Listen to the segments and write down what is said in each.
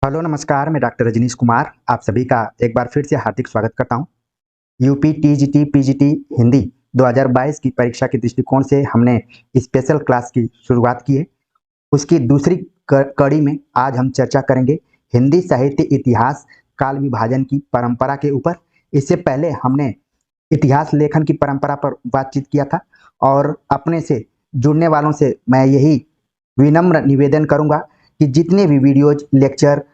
Hello नमस्कार, मैं doctor Rajneesh Kumar आप सभी का एक बार फिर से हार्दिक स्वागत करता हूं। यूपी टीजीटी पीजीटी हिंदी 2022 की परीक्षा के दृष्टिकोण से हमने स्पेशल क्लास की शुरुआत की है। उसकी दूसरी कड़ी में आज हम चर्चा करेंगे हिंदी साहित्य इतिहास काल विभाजन की परंपरा के ऊपर। इससे पहले हमने इतिहास लेखन की परंपरा पर बातचीत किया था और अपने से जुड़ने वालों से मैं यही विनम्र निवेदन करूंगा कि जितने भी वीडियोज लेक्चर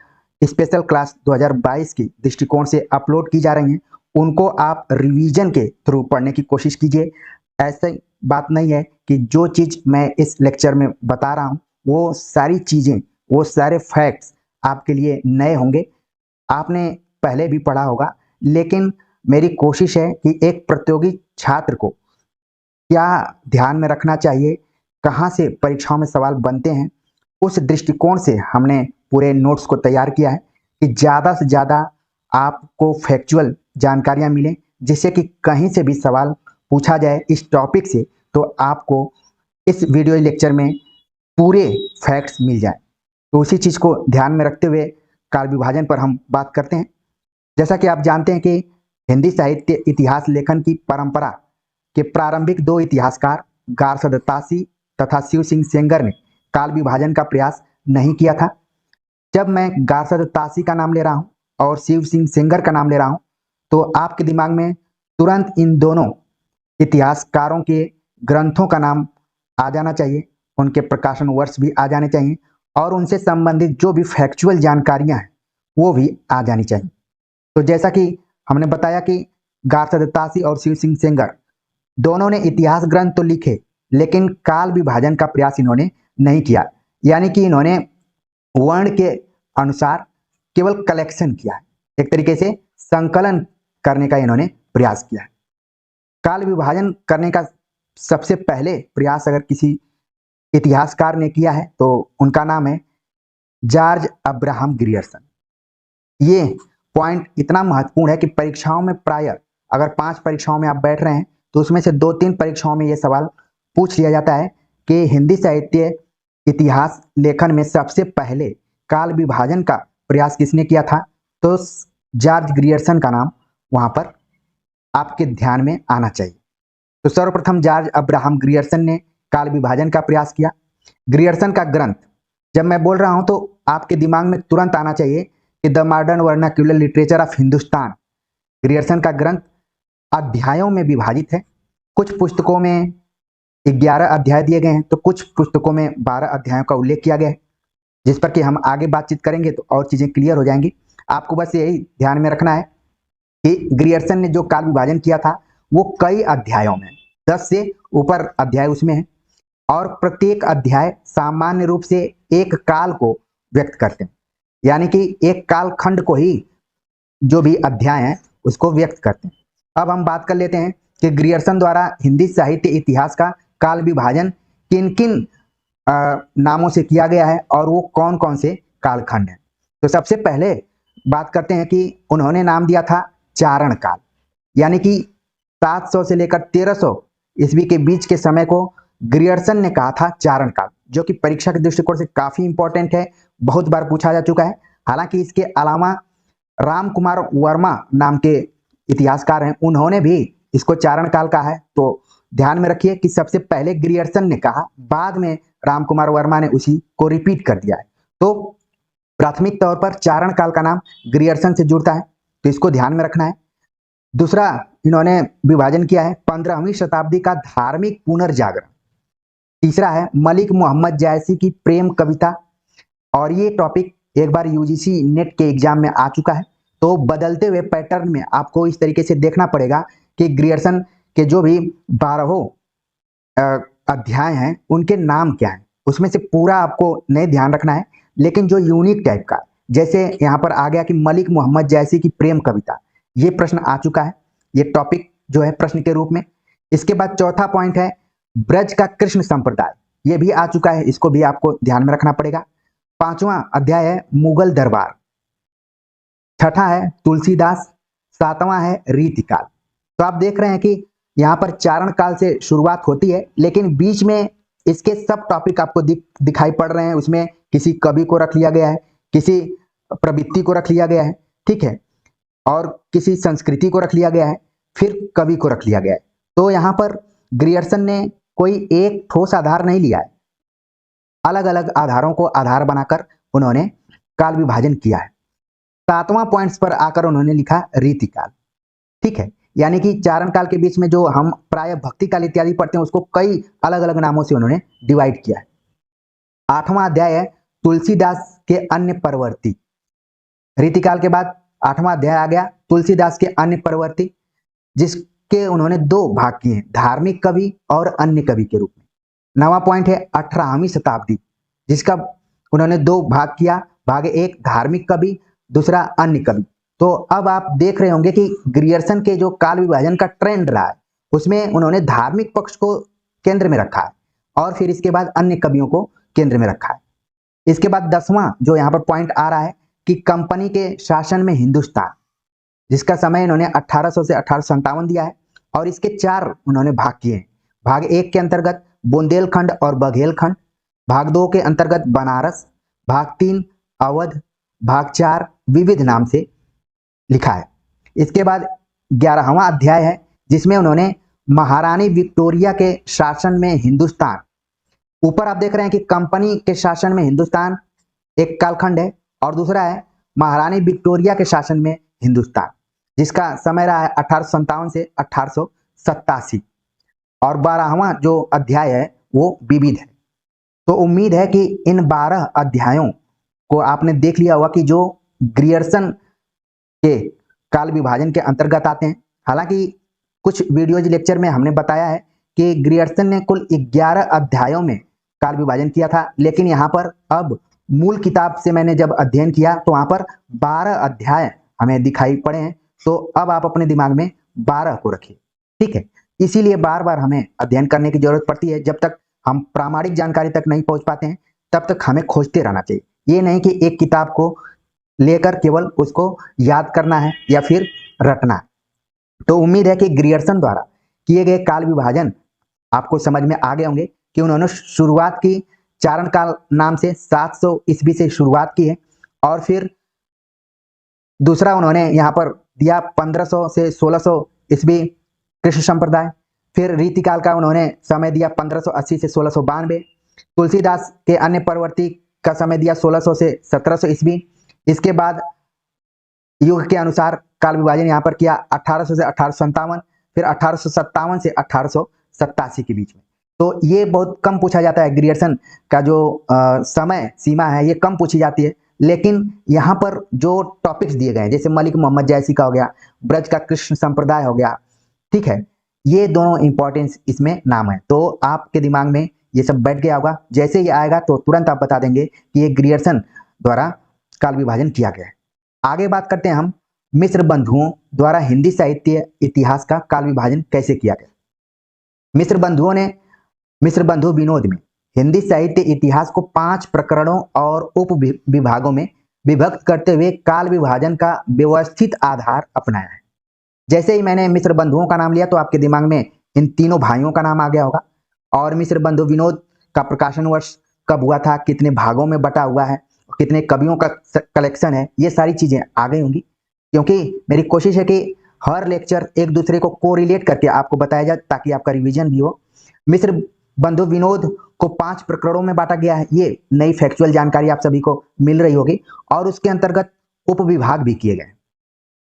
स्पेशल क्लास 2022 की दृष्टिकोण से अपलोड की जा रही हैं उनको आप रिवीजन के थ्रू पढ़ने की कोशिश कीजिए। ऐसी बात नहीं है कि जो चीज़ मैं इस लेक्चर में बता रहा हूँ वो सारी चीज़ें, वो सारे फैक्ट्स आपके लिए नए होंगे, आपने पहले भी पढ़ा होगा। लेकिन मेरी कोशिश है कि एक प्रतियोगी छात्र को क्या ध्यान में रखना चाहिए, कहाँ से परीक्षाओं में सवाल बनते हैं, उस दृष्टिकोण से हमने पूरे नोट्स को तैयार किया है कि ज़्यादा से ज़्यादा आपको फैक्चुअल जानकारियाँ मिलें, जिससे कि कहीं से भी सवाल पूछा जाए इस टॉपिक से तो आपको इस वीडियो लेक्चर में पूरे फैक्ट्स मिल जाए। तो उसी चीज़ को ध्यान में रखते हुए काल विभाजन पर हम बात करते हैं। जैसा कि आप जानते हैं कि हिंदी साहित्य इतिहास लेखन की परंपरा के प्रारंभिक दो इतिहासकार गारसद तासी तथा शिव सिंह सेंगर ने काल विभाजन का प्रयास नहीं किया था। जब मैं गारसद तासी का नाम ले रहा हूँ और शिव सिंह सेंगर का नाम ले रहा हूँ तो आपके दिमाग में तुरंत इन दोनों इतिहासकारों के ग्रंथों का नाम आ जाना चाहिए, उनके प्रकाशन वर्ष भी आ जाने चाहिए और उनसे संबंधित जो भी फैक्चुअल जानकारियाँ हैं वो भी आ जानी चाहिए। तो जैसा कि हमने बताया कि गारसद तासी और शिव सिंह सेंगर दोनों ने इतिहास ग्रंथ तो लिखे लेकिन काल विभाजन का प्रयास इन्होंने नहीं किया, यानी कि इन्होंने वर्ण के अनुसार केवल कलेक्शन किया है, एक तरीके से संकलन करने का इन्होंने प्रयास किया है। काल विभाजन करने का सबसे पहले प्रयास अगर किसी इतिहासकार ने किया है तो उनका नाम है जॉर्ज अब्राहम ग्रियर्सन। ये पॉइंट इतना महत्वपूर्ण है कि परीक्षाओं में प्राय अगर 5 परीक्षाओं में आप बैठ रहे हैं तो उसमें से 2-3 परीक्षाओं में ये सवाल पूछ लिया जाता है कि हिंदी साहित्य इतिहास लेखन में सबसे पहले काल विभाजन का प्रयास किसने किया था। तो जॉर्ज ग्रियर्सन का नाम वहां पर आपके ध्यान में आना चाहिए। तो सर्वप्रथम जॉर्ज अब्राहम ग्रियर्सन ने काल विभाजन का प्रयास किया। ग्रियर्सन का ग्रंथ जब मैं बोल रहा हूं तो आपके दिमाग में तुरंत आना चाहिए कि the modern vernacular literature of Hindustan. Grierson का ग्रंथ अध्यायों में विभाजित है। कुछ पुस्तकों में 11 अध्याय दिए गए हैं तो कुछ पुस्तकों में 12 अध्यायों का उल्लेख किया गया है, जिस पर कि हम आगे बातचीत करेंगे तो और चीजें क्लियर हो जाएंगी। आपको बस यही ध्यान में रखना है कि ग्रियर्सन ने जो काल विभाजन किया था वो कई अध्यायों में 10 से ऊपर अध्याय उसमें है और प्रत्येक अध्याय सामान्य रूप से एक काल को व्यक्त करते हैं, यानी कि एक काल खंड को ही जो भी अध्याय हैं उसको व्यक्त करते हैं। अब हम बात कर लेते हैं कि ग्रियर्सन द्वारा हिंदी साहित्य इतिहास का काल विभाजन किन किन नामों से किया गया है और वो कौन कौन से कालखंड हैं। तो सबसे पहले बात करते हैं कि उन्होंने नाम दिया था चारण काल, यानी कि 700 से लेकर 1300 ईस्वी के बीच के समय को ग्रियर्सन ने कहा था चारण काल, जो कि परीक्षा के दृष्टिकोण से काफी इंपॉर्टेंट है, बहुत बार पूछा जा चुका है। हालांकि इसके अलावा राम कुमार वर्मा नाम के इतिहासकार हैं, उन्होंने भी इसको चारण काल कहा है। तो ध्यान में रखिए कि सबसे पहले ग्रियर्सन ने कहा, बाद में राम कुमार वर्मा ने उसी को रिपीट कर दिया है। तो प्राथमिक तौर पर चारण काल का नाम ग्रियर्सन से जुड़ता है, तो इसको ध्यान में रखना है। दूसरा इन्होंने विभाजन किया है 15वीं शताब्दी का धार्मिक पुनर्जागरण। तीसरा है मलिक मोहम्मद जैसी की प्रेम कविता, और ये टॉपिक एक बार यूजीसी नेट के एग्जाम में आ चुका है। तो बदलते हुए पैटर्न में आपको इस तरीके से देखना पड़ेगा कि ग्रियर्सन के जो भी 12 अध्याय हैं उनके नाम क्या हैं, उसमें से पूरा आपको नहीं ध्यान रखना है, लेकिन जो यूनिक टाइप का, जैसे यहाँ पर आ गया कि मलिक मोहम्मद जैसी की प्रेम कविता, ये प्रश्न आ चुका है, ये टॉपिक जो है प्रश्न के रूप में। इसके बाद चौथा पॉइंट है ब्रज का कृष्ण संप्रदाय, ये भी आ चुका है, इसको भी आपको ध्यान में रखना पड़ेगा। 5वां अध्याय है मुगल दरबार, 6ठा है तुलसीदास, 7वां है रीतिकाल। तो आप देख रहे हैं कि यहाँ पर चारण काल से शुरुआत होती है, लेकिन बीच में इसके सब टॉपिक आपको दिखाई पड़ रहे हैं। उसमें किसी कवि को रख लिया गया है, किसी प्रवृत्ति को रख लिया गया है, ठीक है, और किसी संस्कृति को रख लिया गया है, फिर कवि को रख लिया गया है। तो यहाँ पर ग्रियर्सन ने कोई एक ठोस आधार नहीं लिया है, अलग अलग आधारों को आधार बनाकर उन्होंने काल विभाजन किया है। 7वां पॉइंट्स पर आकर उन्होंने लिखा रीतिकाल, ठीक है, यानी कि चारण काल के बीच में जो हम प्राय भक्ति काल इत्यादि पढ़ते हैं उसको कई अलग अलग नामों से उन्होंने डिवाइड किया है। 8वां अध्याय है तुलसीदास के अन्य प्रवर्ती। रीतिकाल के बाद 8वां अध्याय आ गया तुलसीदास के अन्य प्रवर्ती, जिसके उन्होंने 2 भाग किए हैं, धार्मिक कवि और अन्य कवि के रूप में। 9वां पॉइंट है 18वीं शताब्दी, जिसका उन्होंने 2 भाग किया, भाग 1 धार्मिक कवि, दूसरा अन्य कवि। तो अब आप देख रहे होंगे कि ग्रियर्सन के जो काल विभाजन का ट्रेंड रहा है उसमें उन्होंने धार्मिक पक्ष को केंद्र में रखा है और फिर इसके बाद अन्य कवियों को केंद्र में रखा है। इसके बाद 10वां जो यहाँ पर पॉइंट आ रहा है कि कंपनी के शासन में हिंदुस्तान, जिसका समय इन्होंने 1800 से 1857 दिया है और इसके 4 उन्होंने भाग किए हैं। भाग 1 के अंतर्गत बुंदेलखंड और बघेलखंड, भाग 2 के अंतर्गत बनारस, भाग 3 अवध, भाग 4 विविध नाम से लिखा है। इसके बाद 11वां अध्याय है जिसमें उन्होंने महारानी विक्टोरिया के शासन में हिंदुस्तान, ऊपर आप देख रहे हैं कि कंपनी के शासन में हिंदुस्तान एक कालखंड है और दूसरा है महारानी विक्टोरिया के शासन में हिंदुस्तान, जिसका समय रहा है 1857 से 1887। और 12वां जो अध्याय है वो विविध है। तो उम्मीद है कि इन 12 अध्यायों को आपने देख लिया होगा कि जो ग्रियर्सन के काल विभाजन के अंतर्गत आते हैं। हालांकि कुछ वीडियोज लेक्चर में हमने बताया है कि ग्रियर्सन ने कुल 11 अध्यायों में काल विभाजन किया था, लेकिन यहाँ पर अब मूल किताब से मैंने जब अध्ययन किया तो वहाँ पर 12 अध्याय हमें दिखाई पड़े हैं। तो अब आप अपने दिमाग में 12 को रखिए, ठीक है। इसीलिए बार बार हमें अध्ययन करने की जरूरत पड़ती है। जब तक हम प्रामाणिक जानकारी तक नहीं पहुंच पाते हैं तब तक हमें खोजते रहना चाहिए। ये नहीं कि एक किताब को लेकर केवल उसको याद करना है या फिर रटना है। तो उम्मीद है कि ग्रियर्सन द्वारा किए गए काल विभाजन आपको समझ में आ गए होंगे कि उन्होंने शुरुआत की चारण काल नाम से 700 ईस्वी से शुरुआत की है और फिर दूसरा उन्होंने यहाँ पर दिया 1500 से 1600 ईस्वी कृष्ण संप्रदाय। फिर रीतिकाल का उन्होंने समय दिया 1580 से 1692। तुलसीदास के अन्य प्रवर्ती का समय दिया 1600 से 1700 ईस्वी। इसके बाद युग के अनुसार काल विभाजन यहाँ पर किया 1800 से 1857, फिर 1857 से 1887 के बीच में। तो ये बहुत कम पूछा जाता है, ग्रियर्सन का जो समय सीमा है ये कम पूछी जाती है, लेकिन यहाँ पर जो टॉपिक्स दिए गए हैं जैसे मलिक मोहम्मद जैसी का हो गया, ब्रज का कृष्ण संप्रदाय हो गया, ठीक है, ये दोनों इंपॉर्टेंस इसमें नाम है। तो आपके दिमाग में ये सब बैठ गया होगा, जैसे ये आएगा तो तुरंत आप बता देंगे कि ये ग्रियर्सन द्वारा काल विभाजन किया गया है। आगे बात करते हैं हम मिस्र बंधुओं द्वारा हिंदी साहित्य इतिहास का काल विभाजन कैसे किया गया। मिस्र बंधुओं ने मिस्र बंधु विनोद में हिंदी साहित्य इतिहास को 5 प्रकरणों और उप विभागों में विभक्त करते हुए काल विभाजन का व्यवस्थित आधार अपनाया है। जैसे ही मैंने मिस्र बंधुओं का नाम लिया तो आपके दिमाग में इन तीनों भाइयों का नाम आ गया होगा, और मिस्र बंधु विनोद का प्रकाशन वर्ष कब हुआ था, कितने भागों में बटा हुआ है, कितने कवियों का कलेक्शन है, ये सारी चीजें आ गई होंगी। क्योंकि मेरी कोशिश है कि हर लेक्चर एक दूसरे को कोरिलेट करके आपको बताया जाए ताकि आपका रिवीजन भी हो। मिस्र बंधु विनोद को 5 प्रकरणों में बांटा गया है, ये नई फैक्चुअल जानकारी आप सभी को मिल रही होगी, और उसके अंतर्गत उपविभाग भी किए गए।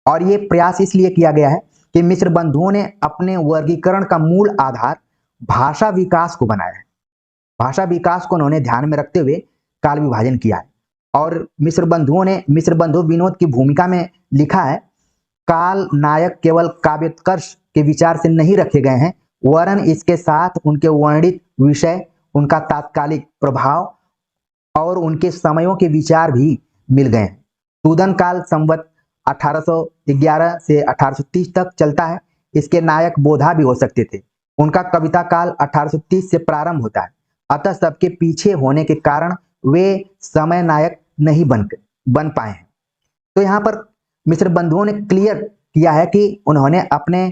और ये प्रयास इसलिए किया गया है कि मिस्र बंधुओं ने अपने वर्गीकरण का मूल आधार भाषा विकास को बनाया है। भाषा विकास को उन्होंने ध्यान में रखते हुए काल विभाजन किया है। और मिस्र बंधुओं ने मिस्र बंधु विनोद की भूमिका में लिखा है, काल नायक केवल काव्योत्कर्ष के विचार से नहीं रखे गए हैं, वरन इसके साथ उनके वर्णित विषय, उनका तात्कालिक प्रभाव और उनके समयों के विचार भी मिल गए हैं। सूदन काल संवत 1811 से 1830 तक चलता है। इसके नायक बोधा भी हो सकते थे। उनका कविता काल 1830 से प्रारंभ होता है। अतः सबके पीछे होने के कारण वे समय नायक नहीं बन पाए हैं। तो यहाँ पर मिस्र बंधुओं ने क्लियर किया है कि उन्होंने अपने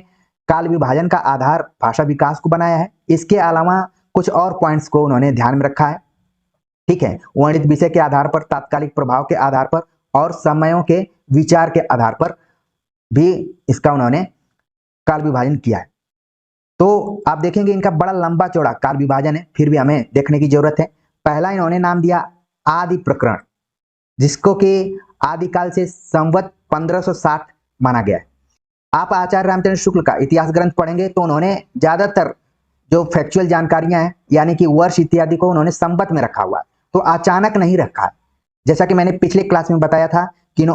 काल विभाजन का आधार भाषा विकास को बनाया है। इसके अलावा कुछ और पॉइंट्स को उन्होंने ध्यान में रखा है, ठीक है, वर्णित विषय के आधार पर, तात्कालिक प्रभाव के आधार पर और समयों के विचार के आधार पर भी इसका उन्होंने काल विभाजन किया है। तो आप देखेंगे इनका बड़ा लंबा चौड़ा काल विभाजन है, फिर भी हमें देखने की जरूरत है। पहला इन्होंने नाम दिया आदि प्रकरण, जिसको कि आदिकाल से संवत 1560 माना गया है। आप आचार्य रामचंद्र शुक्ल का इतिहास ग्रंथ पढ़ेंगे तो उन्होंने ज्यादातर जो फैक्चुअल जानकारियां हैं यानी कि वर्ष इत्यादि को उन्होंने संवत में रखा हुआ है, तो अचानक नहीं रखा है। जैसा कि मैंने पिछले क्लास में बताया था कि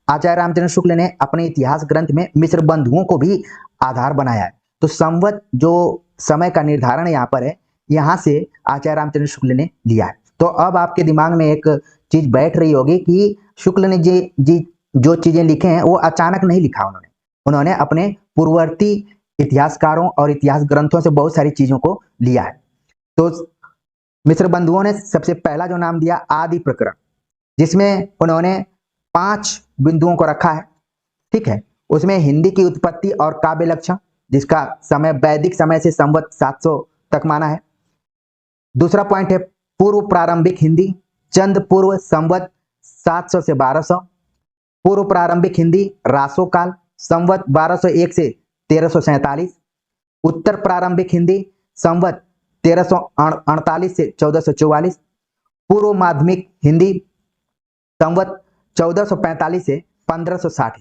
आचार्य रामचंद्र शुक्ल ने अपने इतिहास ग्रंथ में मिश्र बंधुओं को भी आधार बनाया है। तो संवत जो समय का निर्धारण यहाँ पर है, यहाँ से आचार्य रामचंद्र शुक्ल ने लिया है। तो अब आपके दिमाग में एक चीज बैठ रही होगी कि शुक्ल ने जो चीजें लिखे हैं वो अचानक नहीं लिखा उन्होंने अपने पूर्ववर्ती इतिहासकारों और इतिहास ग्रंथों से बहुत सारी चीजों को लिया है। तो मिश्र बंधुओं ने सबसे पहला जो नाम दिया आदि प्रकरण, जिसमें उन्होंने 5 बिंदुओं को रखा है, ठीक है। उसमें हिंदी की उत्पत्ति और काव्य लक्षण, जिसका समय वैदिक समय से संवत 700 तक माना है। दूसरा पॉइंट है पूर्व प्रारंभिक हिंदी, चंद पूर्व संवत 700 से 1200। पूर्व प्रारंभिक हिंदी रासो काल संवत 1201 से 1347। उत्तर प्रारंभिक हिंदी संवत 1348 से 1444। पूर्व माध्यमिक हिंदी संवत 1445 से 1560।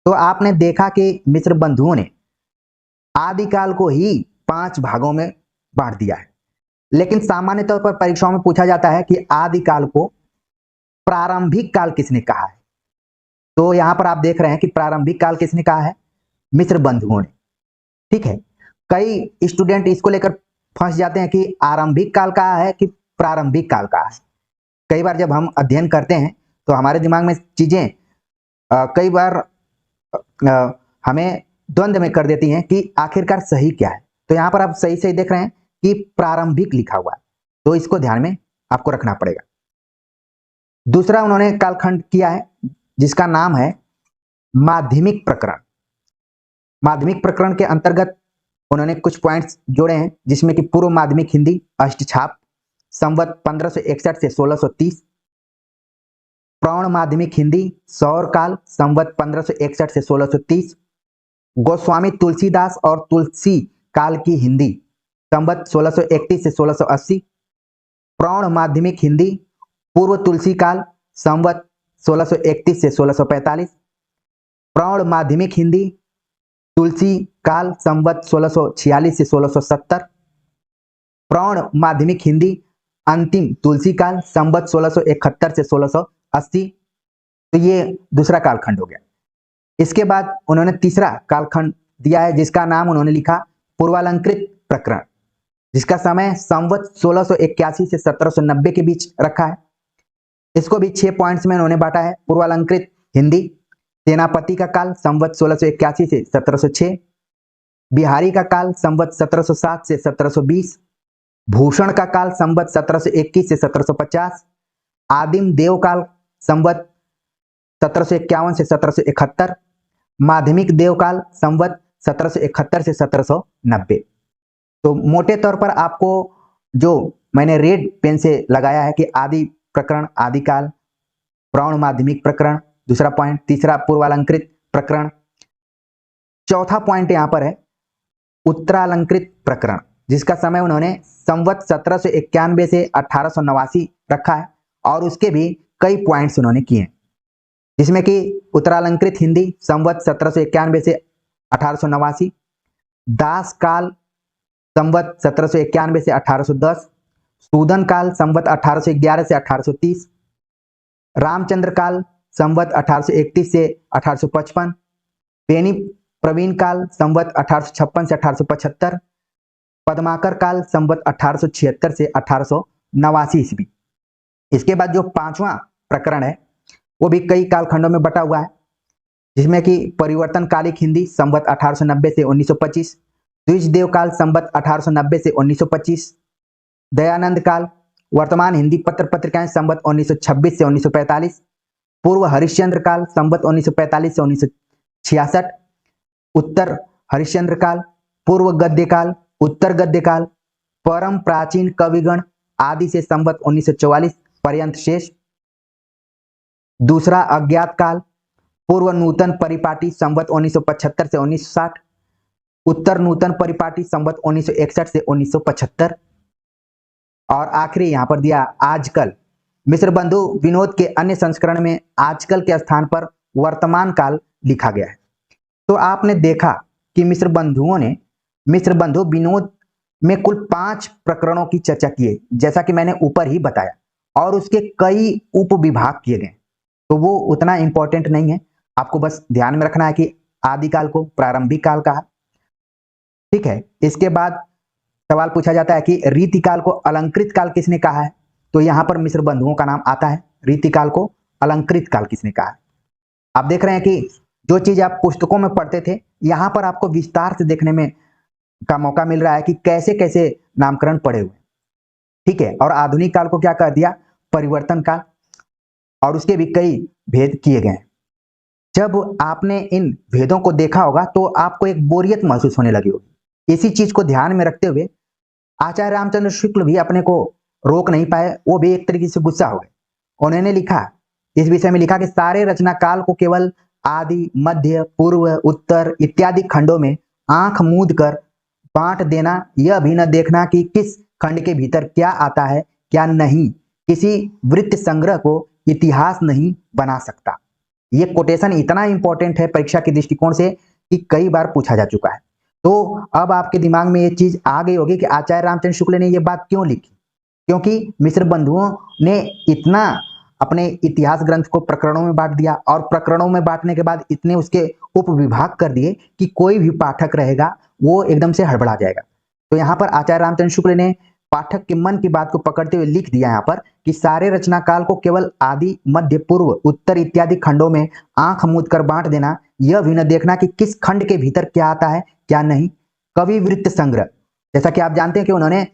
तो आपने देखा कि मिश्र बंधुओं ने आदिकाल को ही 5 भागों में बांट दिया है, लेकिन सामान्य तौर पर परीक्षाओं में पूछा जाता है कि आदिकाल को प्रारंभिक काल किसने कहा है। तो यहां पर आप देख रहे हैं कि प्रारंभिक काल किसने कहा है, मिश्र बंधुओं ने, ठीक है। कई स्टूडेंट इसको लेकर फंस जाते हैं कि आरंभिक काल कहा है कि प्रारंभिक काल कहा है। कई बार जब हम अध्ययन करते हैं तो हमारे दिमाग में चीजें कई बार हमें द्वंद्व में कर देती हैं कि आखिरकार सही क्या है। तो यहाँ पर आप सही सही देख रहे हैं कि प्रारंभिक लिखा हुआ है, तो इसको ध्यान में आपको रखना पड़ेगा। दूसरा उन्होंने कालखंड किया है जिसका नाम है माध्यमिक प्रकरण। माध्यमिक प्रकरण के अंतर्गत उन्होंने कुछ पॉइंट्स जोड़े हैं, जिसमें कि पूर्व माध्यमिक हिंदी अष्टछाप संवत 1561 से 1630। प्रौढ़ माध्यमिक हिंदी सौर काल संवत 1561 से 1630। गोस्वामी तुलसीदास और तुलसी काल की हिंदी संवत 1631 से 1680। प्रौढ़ माध्यमिक हिंदी पूर्व तुलसी काल संवत 1631 से 1645। प्रौढ़ माध्यमिक हिंदी तुलसी काल संवत 1646 से 1670। प्रौढ़ माध्यमिक हिंदी अंतिम तुलसी काल संवत 1671 से 1680। तो ये दूसरा कालखंड हो गया। इसके बाद उन्होंने तीसरा कालखंड दिया है जिसका नाम उन्होंने लिखा पूर्वालंकृत प्रकरण, जिसका समय संवत 1681 से 1790 के बीच रखा है। इसको भी 6 पॉइंट्स में उन्होंने बांटा है। पूर्वालंकृत हिंदी सेनापति का काल संवत 1681 से 1706। बिहारी का काल संवत 1707 से 1720। भूषण का काल संवत 1721 से 1750। आदिम देव काल संवत 1751 से 1771। माध्यमिक देव काल संवत 1771 से 1790। तो मोटे तौर पर आपको जो मैंने रेड पेन से लगाया है कि आदि प्रकरण आदिकाल, प्रौढ़ माध्यमिक प्रकरण दूसरा पॉइंट, तीसरा पूर्वालंकृत प्रकरण, चौथा पॉइंट यहां पर है उत्तरालंकृत प्रकरण, जिसका समय उन्होंने संवत 1791 से 1889 रखा है और उसके भी कई पॉइंट्स उन्होंने किए हैं, जिसमें कि उत्तरालंकृत हिंदी संवत 1791 से 1889। दास काल संवत 1791 से 1810। सूदन काल संवत 1811 से 1830। रामचंद्र काल संवत 1831 से 1855। पेनी प्रवीण काल संवत 1856 से 1875। पद्माकर काल संवत 1876 से 1889 ईस्वी। इसके बाद जो 5वां प्रकरण है वो भी कई कालखंडों में बटा हुआ है, जिसमें कि परिवर्तन कालिक हिंदी संवत 1890 से 1925। द्विजदेव काल संवत 1890 से 1925। दयानंद काल वर्तमान हिंदी पत्र पत्रिकाएं संवत 1926 से 1945। पूर्व हरिश्चंद्र काल संवत 1945 से 1966। उत्तर हरिश्चंद्र काल, पूर्व गद्य काल, उत्तर गद्य काल, परम प्राचीन कविगण आदि से संवत 1944 पर्यंत शेष। दूसरा अज्ञात काल, पूर्व नूतन परिपाटी संवत 1975 से 1960, उत्तर नूतन परिपाटी संवत 1961 से 1975, और आखिरी यहां पर दिया आजकल। मिश्र बंधु विनोद के अन्य संस्करण में आजकल के स्थान पर वर्तमान काल लिखा गया है। तो आपने देखा कि मिश्र बंधु विनोद में कुल 5 प्रकरणों की चर्चा की है, जैसा कि मैंने ऊपर ही बताया, और उसके कई उप विभाग किए गए, तो वो उतना इंपॉर्टेंट नहीं है। आपको बस ध्यान में रखना है कि आदिकाल को प्रारंभिक काल कहा, ठीक है। इसके बाद सवाल पूछा जाता है कि रीतिकाल को अलंकृत काल किसने कहा है, तो यहां पर मिश्र बंधुओं का नाम आता है। रीतिकाल को अलंकृत काल किसने कहा है। आप देख रहे हैं कि जो चीज आप पुस्तकों में पढ़ते थे, यहां पर आपको विस्तार से देखने में का मौका मिल रहा है कि कैसे कैसे नामकरण पड़े हुए, ठीक है। और आधुनिक काल को क्या कर दिया, परिवर्तन काल, और उसके भी कई भेद किए गए। जब आपने इन भेदों को देखा होगा तो आपको एक बोरियत महसूस होने लगी होगी। इसी चीज को ध्यान में रखते हुए आचार्य रामचंद्र शुक्ल भी अपने को रोक नहीं पाए, वो भी एक तरीके से गुस्सा हो गए। उन्होंने लिखा, इस विषय में लिखा कि सारे रचना काल को केवल आदि, मध्य, पूर्व, उत्तर इत्यादि खंडों में आंख मूंद कर बांट देना, यह भी न देखना कि किस खंड के भीतर क्या आता है क्या नहीं, किसी वृत्त संग्रह को इतिहास नहीं बना सकता। ये कोटेशन इतना इंपॉर्टेंट है परीक्षा के दृष्टिकोण से कि कई बार पूछा जा चुका है। तो अब आपके दिमाग में ये चीज आ गई होगी कि आचार्य रामचंद्र शुक्ल ने ये बात क्यों लिखी, क्योंकि मिश्र बंधुओं ने इतना अपने इतिहास ग्रंथ को प्रकरणों में बांट दिया, और प्रकरणों में बांटने के बाद इतने उसके उप विभाग कर दिए कि कोई भी पाठक रहेगा वो एकदम से हड़बड़ा जाएगा। तो यहाँ पर आचार्य रामचंद्र शुक्ल ने पाठक के मन की बात को पकड़ते हुए लिख दिया यहाँ पर कि सारे रचना काल को केवल आदि, मध्य, पूर्व, उत्तर इत्यादि खंडों में आंख मूंद कर बांट देना, यह भी न देखना कि किस खंड के भीतर क्या आता है क्या नहीं, कवि वृत्त संग्रह, जैसा कि आप जानते हैं कि उन्होंने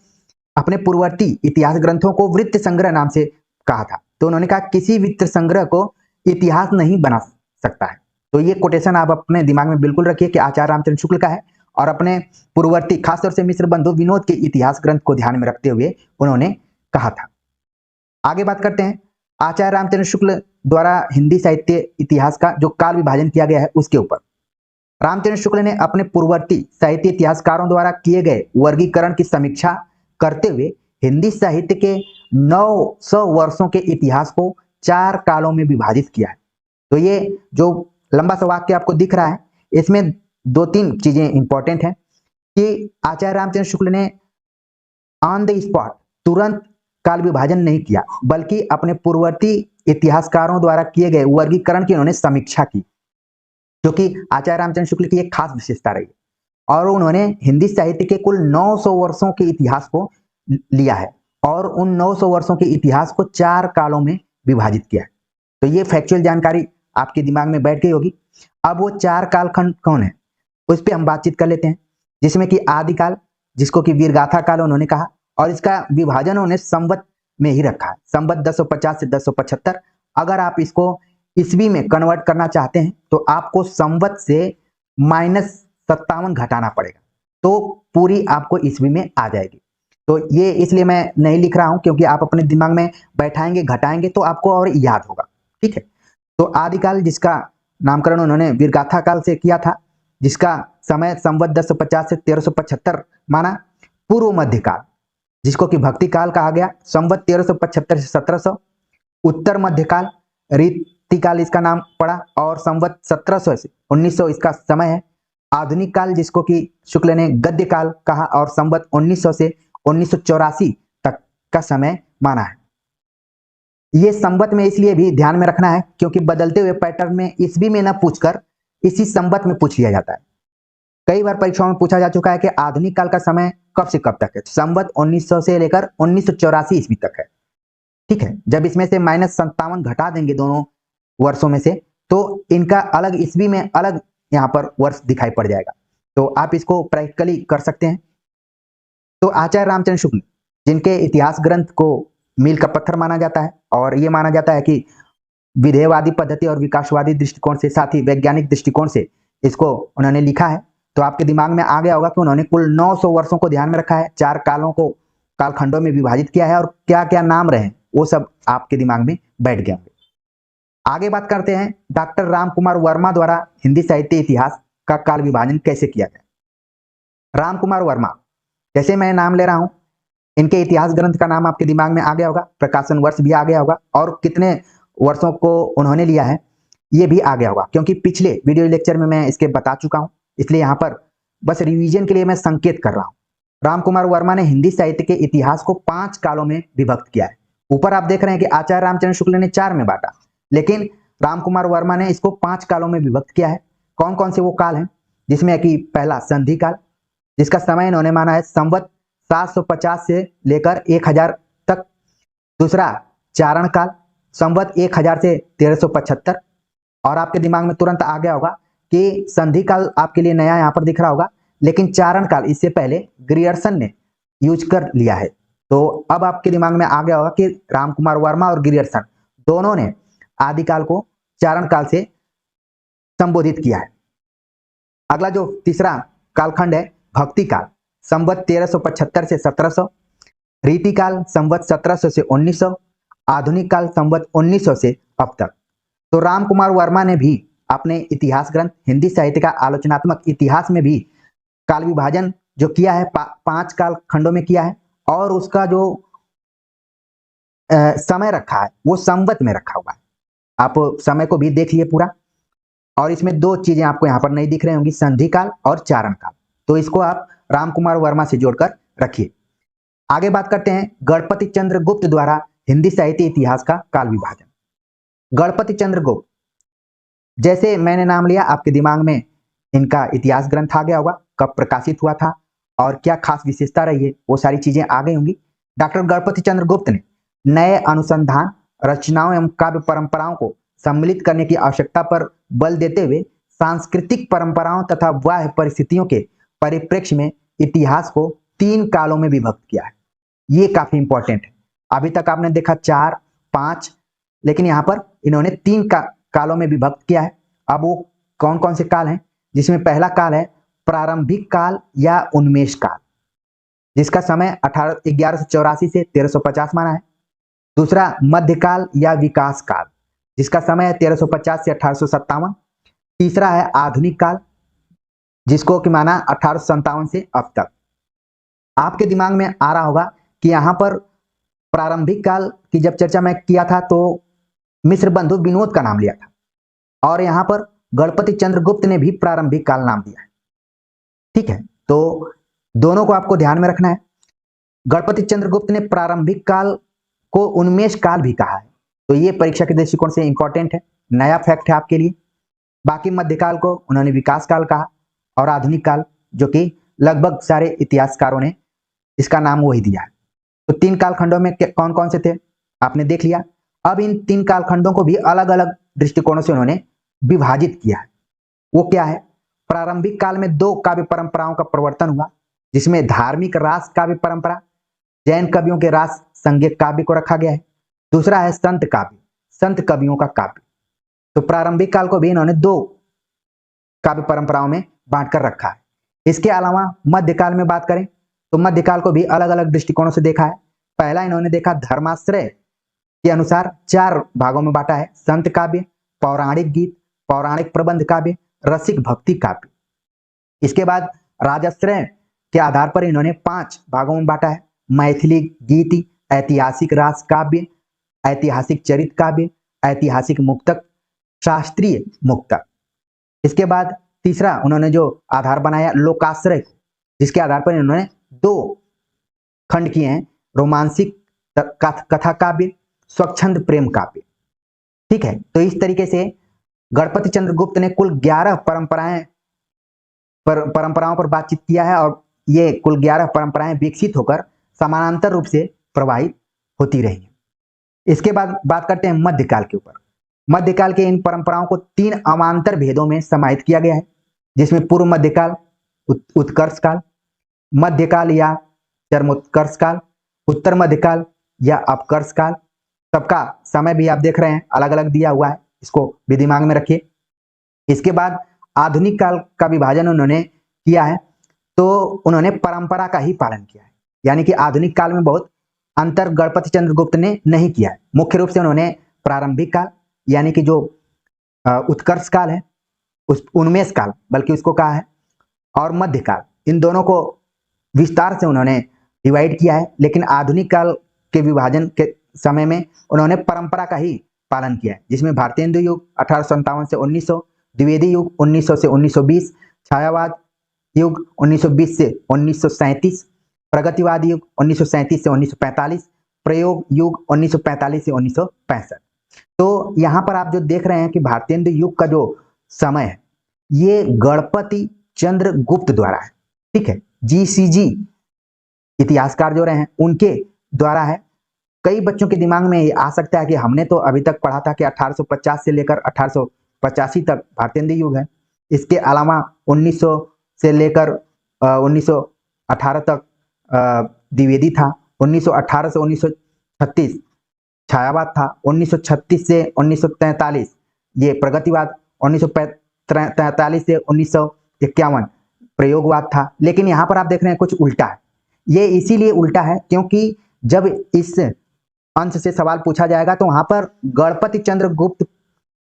अपने पूर्ववर्ती इतिहास ग्रंथों को वृत्त संग्रह नाम से कहा था। तो उन्होंने कहा किसी वृत्त संग्रह को इतिहास नहीं बना सकता है। तो ये कोटेशन आप अपने दिमाग में बिल्कुल रखिए कि आचार्य रामचंद्र शुक्ल का है, और अपने पूर्ववर्ती खासतौर से मिश्र बंधु विनोद के इतिहास ग्रंथ को ध्यान में रखते हुए उन्होंने कहा था। आगे बात करते हैं आचार्य रामचंद्र शुक्ल द्वारा हिंदी साहित्य इतिहास का जो काल विभाजन किया गया है उसके ऊपर। रामचंद्र शुक्ल ने अपने पूर्ववर्ती साहित्य इतिहासकारों द्वारा किए गए वर्गीकरण की समीक्षा करते हुए हिंदी साहित्य के 900 वर्षों के इतिहास को 4 कालों में विभाजित किया है। तो ये जो लंबा सा वाक्य आपको दिख रहा है, इसमें 2-3 चीजें इंपॉर्टेंट हैं कि आचार्य रामचंद्र शुक्ल ने ऑन द स्पॉट तुरंत काल विभाजन नहीं किया, बल्कि अपने पूर्ववर्ती इतिहासकारों द्वारा किए गए वर्गीकरण की उन्होंने समीक्षा की, जो कि आचार्य रामचंद्र शुक्ल की एक खास विशेषता रही। और उन्होंने हिंदी साहित्य के कुल 900 वर्षों के इतिहास को लिया है और उन 900 वर्षों के इतिहास को 4 कालों में विभाजित किया है। तो ये फैक्चुअल जानकारी आपके दिमाग में बैठ गई होगी। अब वो 4 कालखंड कौन है उस पर हम बातचीत कर लेते हैं, जिसमें कि आदिकाल, जिसको कि वीरगाथा काल उन्होंने कहा, और इसका विभाजन उन्होंने संवत में ही रखा है, संवत 1050 से 1075। अगर आप इसको ईस्वी में कन्वर्ट करना चाहते हैं तो आपको संवत से -57 घटाना पड़ेगा, तो पूरी आपको ईस्वी में आ जाएगी। तो ये इसलिए मैं नहीं लिख रहा हूं क्योंकि आप अपने दिमाग में बैठाएंगे घटाएंगे तो आपको और याद होगा, ठीक है। तो आदिकाल, जिसका नामकरण उन्होंने वीरगाथा काल से किया था, जिसका समय संवत 1050 से 1375 माना। पूर्व मध्यकाल, जिसको कि भक्ति काल कहा गया, संवत 1375 से 1700। उत्तर मध्यकाल, रीतिकाल इसका नाम पड़ा, और संवत 1700 से 1900 इसका समय है। आधुनिक काल, जिसको कि शुक्ल ने गद्य काल कहा, और संवत 1900 से 1984 तक का समय माना है। ये संवत में इसलिए भी ध्यान में रखना है क्योंकि बदलते हुए पैटर्न में ईस्वी में न पूछकर इसी संवत में पूछ लिया जाता है। कई बार परीक्षाओं में पूछा जा चुका है कि आधुनिक काल का समय कब से कब तक है। संवत 1900 से लेकर 1984 ईस्वी तक है, ठीक है। जब इसमें से -57 घटा देंगे दोनों वर्षों में से, तो इनका अलग ईस्वी में अलग यहाँ पर वर्ष दिखाई पड़ जाएगा। तो आप इसको प्रैक्टिकली कर सकते हैं। तो आचार्य रामचंद्र शुक्ल, जिनके इतिहास ग्रंथ को मील का पत्थर माना जाता है, और ये माना जाता है कि विधेयवादी पद्धति और विकासवादी दृष्टिकोण से, साथ ही वैज्ञानिक दृष्टिकोण से इसको उन्होंने लिखा है। तो आपके दिमाग में आ गया होगा कि उन्होंने कुल 900 वर्षों को ध्यान में रखा है, 4 कालों को कालखंडों में विभाजित किया है, और क्या क्या नाम रहे वो सब आपके दिमाग में बैठ गए होंगे। आगे बात करते हैं डॉक्टर राम कुमार वर्मा द्वारा हिंदी साहित्य इतिहास का काल विभाजन कैसे किया गया। राम कुमार वर्मा, जैसे मैं नाम ले रहा हूं, इनके इतिहास ग्रंथ का नाम आपके दिमाग में आ गया होगा, प्रकाशन वर्ष भी आ गया होगा और कितने वर्षों को उन्होंने लिया है ये भी आ गया होगा, क्योंकि पिछले वीडियो लेक्चर में मैं इसके बता चुका हूं, इसलिए यहाँ पर बस रिवीजन के लिए मैं संकेत कर रहा हूं। राम कुमार वर्मा ने हिंदी साहित्य के इतिहास को 5 कालों में विभक्त किया है। ऊपर आप देख रहे हैं कि आचार्य रामचंद्र शुक्ल ने 4 में बांटा, लेकिन राम कुमार वर्मा ने इसको 5 कालों में विभक्त किया है। कौन कौन से वो काल हैं, जिसमें कि पहला संधि काल, जिसका समय इन्होंने माना है संवत 750 से लेकर 1000 तक। दूसरा चारण काल, संवत 1000 से 1375। और आपके दिमाग में तुरंत आ गया होगा कि संधि काल आपके लिए नया यहाँ पर दिख रहा होगा, लेकिन चारण काल इससे पहले ग्रियर्सन ने यूज कर लिया है। तो अब आपके दिमाग में आ गया होगा कि राम कुमार वर्मा और ग्रियर्सन दोनों ने आदिकाल को चारण काल से संबोधित किया है। अगला जो तीसरा कालखंड है भक्ति काल, संवत 1375 से 1700। रीति काल संवत 1700 से 1900। आधुनिक काल संवत 1900 से अब तक। तो राम कुमार वर्मा ने भी अपने इतिहास ग्रंथ हिंदी साहित्य का आलोचनात्मक इतिहास में भी काल विभाजन जो किया है 5 काल खंडों में किया है, और उसका जो समय रखा है वो संवत में रखा हुआ है। आप समय को भी देखिए पूरा, और इसमें 2 चीजें आपको यहाँ पर नहीं दिख रही होंगी, संधि काल और चारण काल, तो इसको आप राम कुमार वर्मा से जोड़कर रखिए। आगे बात करते हैं गणपति चंद्र गुप्त द्वारा हिंदी साहित्य इतिहास का काल विभाजन। गणपति चंद्र गुप्त, जैसे मैंने नाम लिया आपके दिमाग में इनका इतिहास ग्रंथ आ गया होगा, कब प्रकाशित हुआ था और क्या खास विशेषता रही है, वो सारी चीजें आ गई होंगी। डॉक्टर गणपति चंद्र गुप्त ने नए अनुसंधान रचनाओं एवं काव्य परंपराओं को सम्मिलित करने की आवश्यकता पर बल देते हुए सांस्कृतिक परंपराओं तथा बाह्य परिस्थितियों के परिप्रेक्ष्य में इतिहास को 3 कालों में विभक्त किया है। ये काफी इंपॉर्टेंट है। अभी तक आपने देखा 4, 5, लेकिन यहाँ पर इन्होंने 3 कालों में विभक्त किया है। अब वो कौन कौन से काल हैं, जिसमें पहला काल है प्रारंभिक काल या उन्मेष काल, जिसका समय 1184 से 1350 माना है। दूसरा मध्यकाल या विकास काल, जिसका समय है 1350 से 1857। तीसरा है आधुनिक काल, जिसको कि माना 1857 से अब तक। आपके दिमाग में आ रहा होगा कि यहाँ पर प्रारंभिक काल की जब चर्चा मैं किया था तो मिश्र बंधु विनोद का नाम लिया था, और यहाँ पर गणपति चंद्रगुप्त ने भी प्रारंभिक काल नाम दिया है। ठीक है, तो दोनों को आपको ध्यान में रखना है। गणपति चंद्रगुप्त ने प्रारंभिक काल को उन्मेष काल भी कहा है, तो ये परीक्षा के दृष्टिकोण से इंपॉर्टेंट है, नया फैक्ट है आपके लिए। बाकी मध्यकाल को उन्होंने विकास काल कहा, और आधुनिक काल जो कि लगभग सारे इतिहासकारों ने इसका नाम वही दिया है। तो 3 कालखंडों में कौन कौन से थे आपने देख लिया। अब इन 3 कालखंडों को भी अलग अलग दृष्टिकोणों से उन्होंने विभाजित किया है। वो क्या है, प्रारंभिक काल में 2 काव्य परंपराओं का प्रवर्तन हुआ, जिसमें धार्मिक रास काव्य परंपरा, जैन कवियों के रास संज्ञक काव्य को रखा गया है। दूसरा है संत काव्य, संत कवियों का काव्य। तो प्रारंभिक काल को भी इन्होंने 2 काव्य परंपराओं में बांटकर रखा है। इसके अलावा मध्यकाल में बात करें तो मध्यकाल को भी अलग अलग दृष्टिकोणों से देखा है। पहला इन्होंने देखा धर्माश्रय के अनुसार 4 भागों में बांटा है, संत काव्य, पौराणिक गीत, पौराणिक प्रबंध काव्य, रसिक भक्ति काव्य। इसके बाद राजाश्रय के आधार पर इन्होंने 5 भागों में बांटा है, मैथिली गीति, ऐतिहासिक रास काव्य, ऐतिहासिक चरित काव्य, ऐतिहासिक मुक्तक, शास्त्रीय मुक्तक। इसके बाद तीसरा उन्होंने जो आधार बनाया लोकाश्रय, जिसके आधार पर इन्होंने 2 खंड किए हैं, रोमांसिक कथा काव्य, स्वच्छंद प्रेम काव्य। ठीक है, तो इस तरीके से गणपति चंद्रगुप्त ने कुल 11 परंपराओं पर बातचीत किया है, और ये कुल 11 परंपराएं विकसित होकर समानांतर रूप से प्रवाहित होती रही हैं। इसके बाद बात करते हैं मध्यकाल के ऊपर। मध्यकाल के इन परंपराओं को 3 अवान्तर भेदों में समाहित किया गया है, जिसमें पूर्व मध्यकाल, उत्कर्ष काल, मध्यकाल या चरमोत्कर्ष काल, उत्तर मध्यकाल या अपकर्ष काल। सबका समय भी आप देख रहे हैं अलग अलग दिया हुआ है, इसको भी दिमाग में रखिए। इसके बाद आधुनिक काल का विभाजन उन्होंने किया है, तो उन्होंने परंपरा का ही पालन किया है, यानी कि आधुनिक काल में बहुत अंतर गणपति चंद्रगुप्त ने नहीं किया है। मुख्य रूप से उन्होंने प्रारंभिक काल यानी कि जो उत्कर्ष काल है, उस उन्मेष काल बल्कि उसको कहा है, और मध्यकाल, इन दोनों को विस्तार से उन्होंने डिवाइड किया है। लेकिन आधुनिक काल के विभाजन के समय में उन्होंने परंपरा का ही पालन किया है, जिसमें भारतेंदु युग 1857 से 1900, द्विवेदी युग 1900 से 1920, छायावाद युग 1920 से 1937, प्रगतिवाद युग 1937 से 1945, प्रयोग युग 1945 से 1965। तो यहाँ पर आप जो देख रहे हैं कि भारतेंदु युग का जो समय है ये गणपति चंद्र गुप्त द्वारा है, ठीक है, GCG इतिहासकार जो रहे हैं उनके द्वारा है। कई बच्चों के दिमाग में ये आ सकता है कि हमने तो अभी तक पढ़ा था कि 1850 से लेकर 1885 तक भारतेंदु युग है, इसके अलावा 1900 से लेकर 1918 तक द्विवेदी था, 1918 से 1936 छायावाद था, 1936 से 1943 ये प्रगतिवाद, 1943 से 1951 प्रयोगवाद था। लेकिन यहाँ पर आप देख रहे हैं कुछ उल्टा है। ये इसीलिए उल्टा है क्योंकि जब इस अंश से सवाल पूछा जाएगा तो वहां पर गणपति चंद्र गुप्त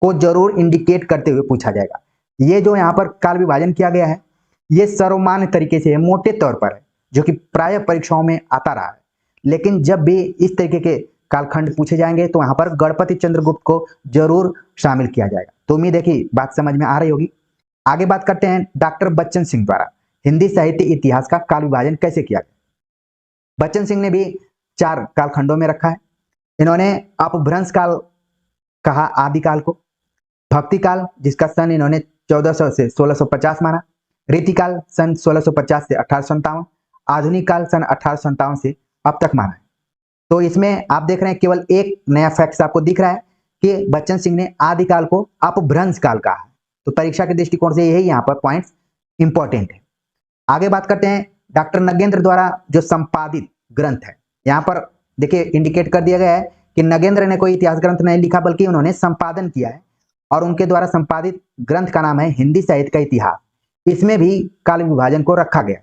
को जरूर इंडिकेट करते हुए पूछा जाएगा। ये जो यहाँ पर काल विभाजन किया गया है ये सर्वमान्य तरीके से है, मोटे तौर पर है, जो कि प्राय परीक्षाओं में आता रहा है। लेकिन जब भी इस तरीके के कालखंड पूछे जाएंगे तो वहां पर गणपति चंद्रगुप्त को जरूर शामिल किया जाएगा। तो उम्मीद है कि बात समझ में आ रही होगी। आगे बात करते हैं डॉक्टर बच्चन सिंह द्वारा हिंदी साहित्य इतिहास का काल विभाजन कैसे किया गया। बच्चन सिंह ने भी 4 कालखंडों में रखा है। इन्होंने अपभ्रंश काल कहा आदिकाल को, भक्ति काल जिसका सन इन्होंने 1400 से 1650 माना, रीतिकाल सन 1650 से 1857, आधुनिक काल सन 1857 से अब तक माना है। तो इसमें आप देख रहे हैं केवल एक नया फैक्ट आपको दिख रहा है कि बच्चन सिंह ने आदिकाल को अपभ्रंश काल कहा है। तो परीक्षा के दृष्टिकोण से यही यहाँ पर पॉइंट्स इंपॉर्टेंट है। आगे बात करते हैं डॉक्टर नगेंद्र द्वारा जो संपादित ग्रंथ है। यहाँ पर देखिए इंडिकेट कर दिया गया है कि नगेंद्र ने कोई इतिहास ग्रंथ नहीं लिखा बल्कि उन्होंने संपादन किया है, और उनके द्वारा संपादित ग्रंथ का नाम है हिंदी साहित्य का इतिहास। इसमें भी काल विभाजन को रखा गया।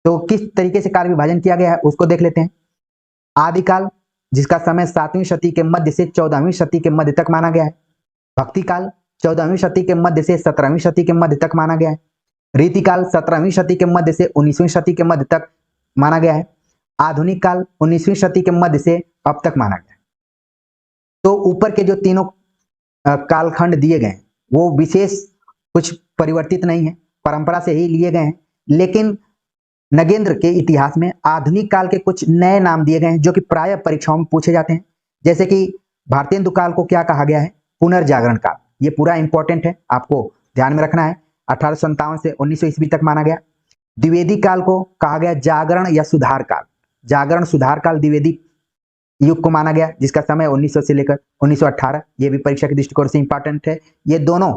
तो किस तरीके से काल विभाजन किया गया है उसको देख लेते हैं। आदिकाल जिसका समय 7वीं शती के मध्य से 14वीं शती के मध्य तक माना गया है, भक्ति काल 14वीं शती के मध्य से 17वीं शती के मध्य तक माना गया है, रीतिकाल 17वीं शती के मध्य से 19वीं शती के मध्य तक माना गया है, आधुनिक काल 19वीं शती के मध्य से अब तक माना गया है। तो ऊपर के जो तीनों कालखंड दिए गए हैं वो विशेष कुछ परिवर्तित नहीं है, परंपरा से ही लिए गए हैं। लेकिन नगेंद्र के इतिहास में आधुनिक काल के कुछ नए नाम दिए गए हैं जो कि प्राय परीक्षाओं में पूछे जाते हैं। जैसे कि भारतेंदु काल को क्या कहा गया है, पुनर्जागरण काल। ये पूरा इंपॉर्टेंट है, आपको ध्यान में रखना है। 1857 से 1900 ईस्वी तक माना गया। द्विवेदी काल को कहा गया जागरण या सुधार काल, जागरण सुधार काल द्विवेदी युग को माना गया, जिसका समय 1900 से लेकर 1918। ये भी परीक्षा के दृष्टिकोण से इंपॉर्टेंट है। ये दोनों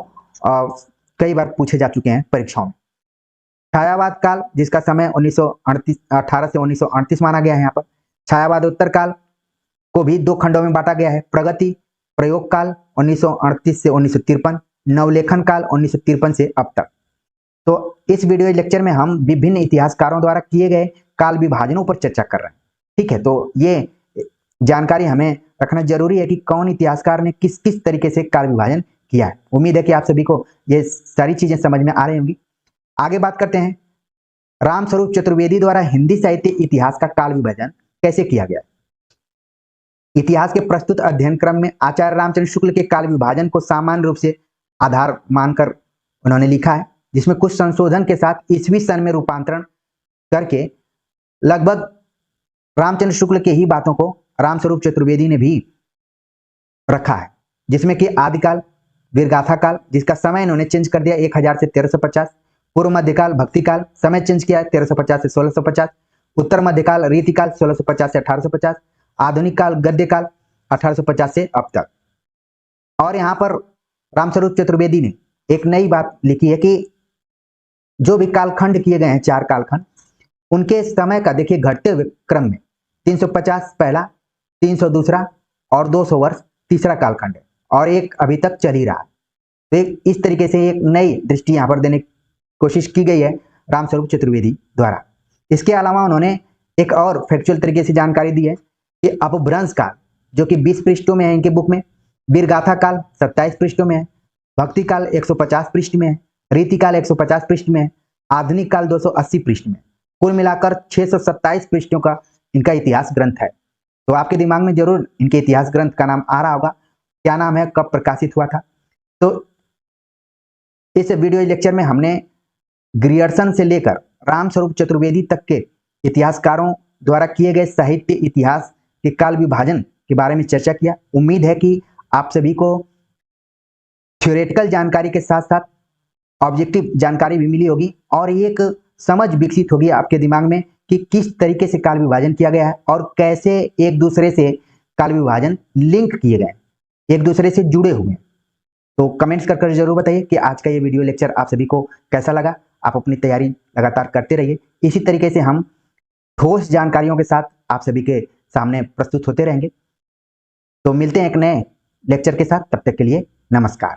कई बार पूछे जा चुके हैं परीक्षाओं में। छायावाद काल जिसका समय 18 से 1938 माना गया है। यहाँ पर छायावाद उत्तर काल को भी 2 खंडों में बांटा गया है। प्रगति प्रयोग काल 1938 से 1953, नवलेखन काल 1953 से अब तक। तो इस वीडियो लेक्चर में हम विभिन्न इतिहासकारों द्वारा किए गए काल विभाजनों पर चर्चा कर रहे हैं, ठीक है। तो ये जानकारी हमें रखना जरूरी है कि कौन इतिहासकार ने किस किस तरीके से काल विभाजन किया है। उम्मीद है कि आप सभी को ये सारी चीजें समझ में आ रही होंगी। आगे बात करते हैं रामस्वरूप चतुर्वेदी द्वारा हिंदी साहित्य इतिहास का काल विभाजन कैसे किया गया। इतिहास के प्रस्तुत अध्ययन क्रम में आचार्य रामचंद्र शुक्ल के काल विभाजन को सामान्य रूप से आधार मानकर उन्होंने लिखा है, जिसमें कुछ संशोधन के साथ ईस्वी सन में रूपांतरण करके लगभग रामचंद्र शुक्ल के ही बातों को रामस्वरूप चतुर्वेदी ने भी रखा है। जिसमें कि आदिकाल वीरगाथा काल जिसका समय इन्होंने चेंज कर दिया 1000 से 1350, पूर्व मध्यकाल भक्तिकाल समय चेंज किया 1350 से 1650, उत्तर मध्यकाल रीतिकाल 1650 से 1850, आधुनिक काल गद्यकाल 1850 से अब तक। और यहाँ पर रामस्वरूप चतुर्वेदी ने एक नई बात लिखी है कि जो भी कालखंड किए गए हैं 4 कालखंड, उनके समय का देखिए घटते हुए क्रम में 350 पहला, 300 दूसरा और 200 वर्ष तीसरा कालखंड है, और एक अभी तक चल ही रहा है। तो इस तरीके से एक नई दृष्टि यहाँ पर देने की कोशिश की गई है रामस्वरूप चतुर्वेदी द्वारा। इसके अलावा उन्होंने एक और फैक्चुअल तरीके से जानकारी दी है कि अपभ्रंश काल जो कि 20 पृष्ठों में है इनके बुक में, वीरगाथा काल 27 पृष्ठों में है, भक्ति काल 150 पृष्ठ में है, रीति काल 150 पृष्ठ में है, आधुनिक काल 280 पृष्ठ में। कुल मिलाकर 627 पृष्ठों का इनका इतिहास ग्रंथ है। तो आपके दिमाग में जरूर इनके इतिहास ग्रंथ का नाम आ रहा होगा। क्या नाम है, कब प्रकाशित हुआ था? तो इस वीडियो लेक्चर में हमने ग्रियर्सन से लेकर रामस्वरूप चतुर्वेदी तक के इतिहासकारों द्वारा किए गए साहित्य इतिहास के काल विभाजन के बारे में चर्चा किया। उम्मीद है कि आप सभी को थ्योरेटिकल जानकारी के साथ साथ ऑब्जेक्टिव जानकारी भी मिली होगी और एक समझ विकसित होगी आपके दिमाग में कि किस तरीके से काल विभाजन किया गया है और कैसे एक दूसरे से काल विभाजन लिंक किए गए, एक दूसरे से जुड़े हुए। तो कमेंट्स कर जरूर बताइए कि आज का ये वीडियो लेक्चर आप सभी को कैसा लगा। आप अपनी तैयारी लगातार करते रहिए। इसी तरीके से हम ठोस जानकारियों के साथ आप सभी के सामने प्रस्तुत होते रहेंगे। तो मिलते हैं एक नए लेक्चर के साथ, तब तक के लिए नमस्कार।